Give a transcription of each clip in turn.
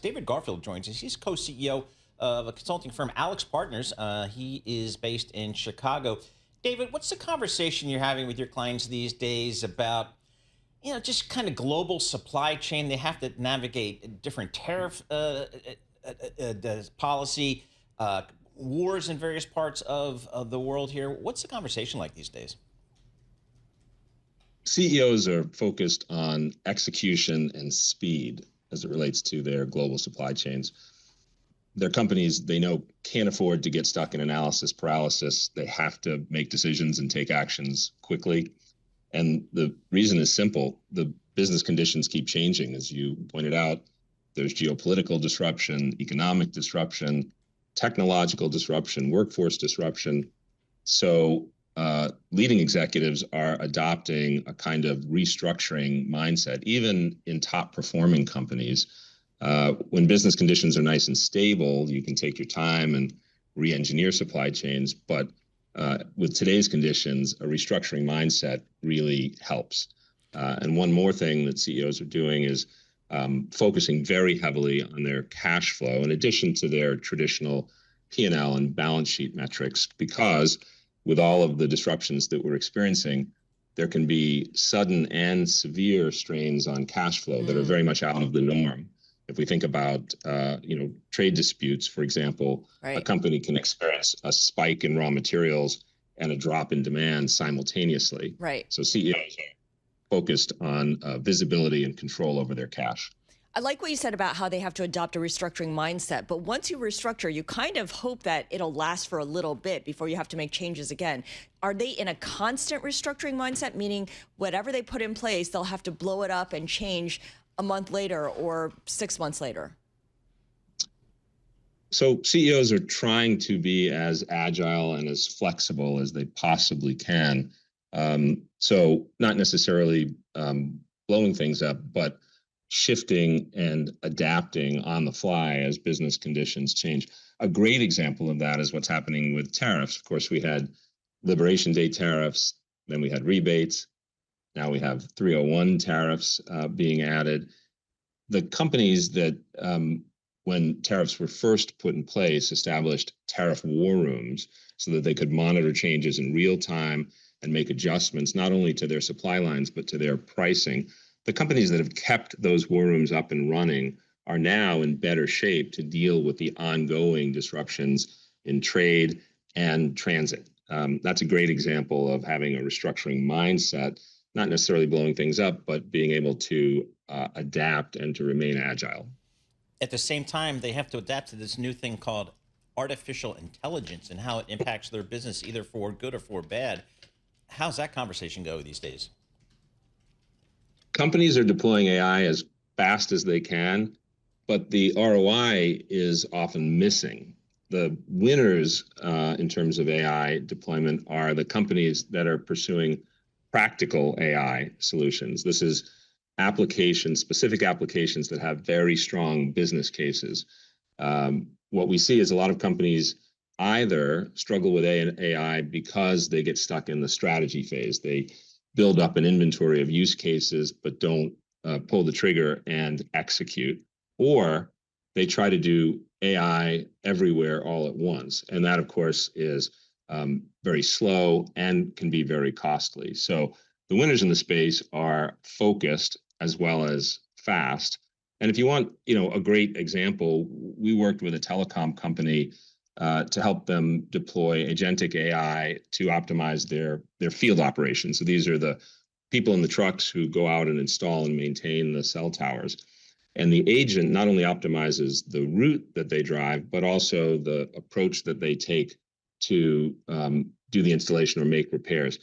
David Garfield joins us. He's co-CEO of a consulting firm, Alex Partners. He is based in Chicago. David, what's the conversation you're having with your clients these days about, just kind of global supply chain? They have to navigate different tariff policy, wars in various parts of the world here. What's the conversation like these days? CEOs are focused on execution and speed as it relates to their global supply chains. Their companies, they know, can't afford to get stuck in analysis paralysis. They have to make decisions and take actions quickly. And the reason is simple. The business conditions keep changing. As you pointed out, there's geopolitical disruption, economic disruption, technological disruption, workforce disruption. So leading executives are adopting a kind of restructuring mindset, even in top performing companies. When business conditions are nice and stable, you can take your time and re-engineer supply chains. But with today's conditions, a restructuring mindset really helps. And one more thing that CEOs are doing is focusing very heavily on their cash flow, in addition to their traditional P&L and balance sheet metrics, because with all of the disruptions that we're experiencing, there can be sudden and severe strains on cash flow that are very much out of the norm. If we think about, trade disputes, for example, a company can experience a spike in raw materials and a drop in demand simultaneously. Right. So CEOs are focused on visibility and control over their cash. I like what you said about how they have to adopt a restructuring mindset. But once you restructure, you kind of hope that it'll last for a little bit before you have to make changes again. Are they in a constant restructuring mindset, meaning whatever they put in place, they'll have to blow it up and change a month later or 6 months later? So CEOs are trying to be as agile and as flexible as they possibly can. So not necessarily blowing things up, but shifting and adapting on the fly as business conditions change. A great example of that is what's happening with tariffs. Of course, we had Liberation Day tariffs, then we had rebates. Now we have 301 tariffs being added. The companies that, when tariffs were first put in place, established tariff war rooms so that they could monitor changes in real time and make adjustments, not only to their supply lines, but to their pricing. The companies that have kept those war rooms up and running are now in better shape to deal with the ongoing disruptions in trade and transit. That's a great example of having a restructuring mindset, not necessarily blowing things up, but being able to adapt and to remain agile. At the same time, they have to adapt to this new thing called artificial intelligence and how it impacts their business, either for good or for bad. How's that conversation go these days? Companies are deploying AI as fast as they can, but the ROI is often missing. The winners in terms of AI deployment are the companies that are pursuing practical AI solutions. This is applications, specific applications that have very strong business cases. What we see is a lot of companies either struggle with AI because they get stuck in the strategy phase. They build up an inventory of use cases, but don't pull the trigger and execute, or they try to do AI everywhere all at once. And that, of course, is very slow and can be very costly. So the winners in the space are focused as well as fast. And if you want, a great example, we worked with a telecom company to help them deploy agentic AI to optimize their field operations. So these are the people in the trucks who go out and install and maintain the cell towers. And the agent not only optimizes the route that they drive, but also the approach that they take to do the installation or make repairs.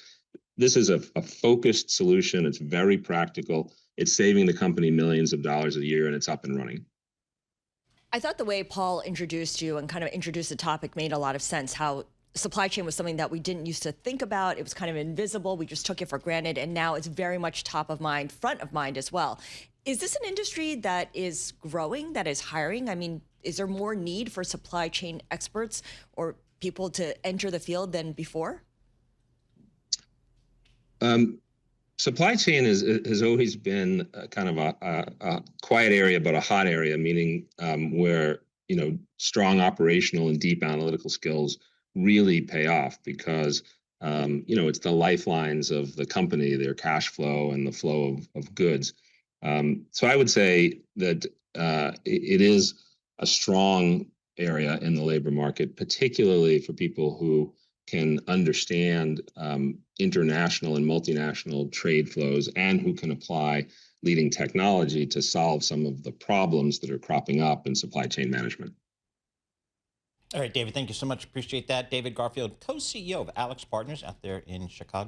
This is a focused solution. It's very practical. It's saving the company millions of dollars a year, and it's up and running. I thought the way Paul introduced you and kind of introduced the topic made a lot of sense, how supply chain was something that we didn't used to think about. It was kind of invisible. We just took it for granted. And now it's very much top of mind, front of mind as well. Is this an industry that is growing, that is hiring? I mean, is there more need for supply chain experts or people to enter the field than before? Supply chain has always been kind of a quiet area, but a hot area, meaning where strong operational and deep analytical skills really pay off because it's the lifelines of the company, their cash flow and the flow of goods. So I would say that it is a strong area in the labor market, particularly for people who can understand international and multinational trade flows and who can apply leading technology to solve some of the problems that are cropping up in supply chain management. All right, David, thank you so much. Appreciate that. David Garfield, co-CEO of Alex Partners out there in Chicago.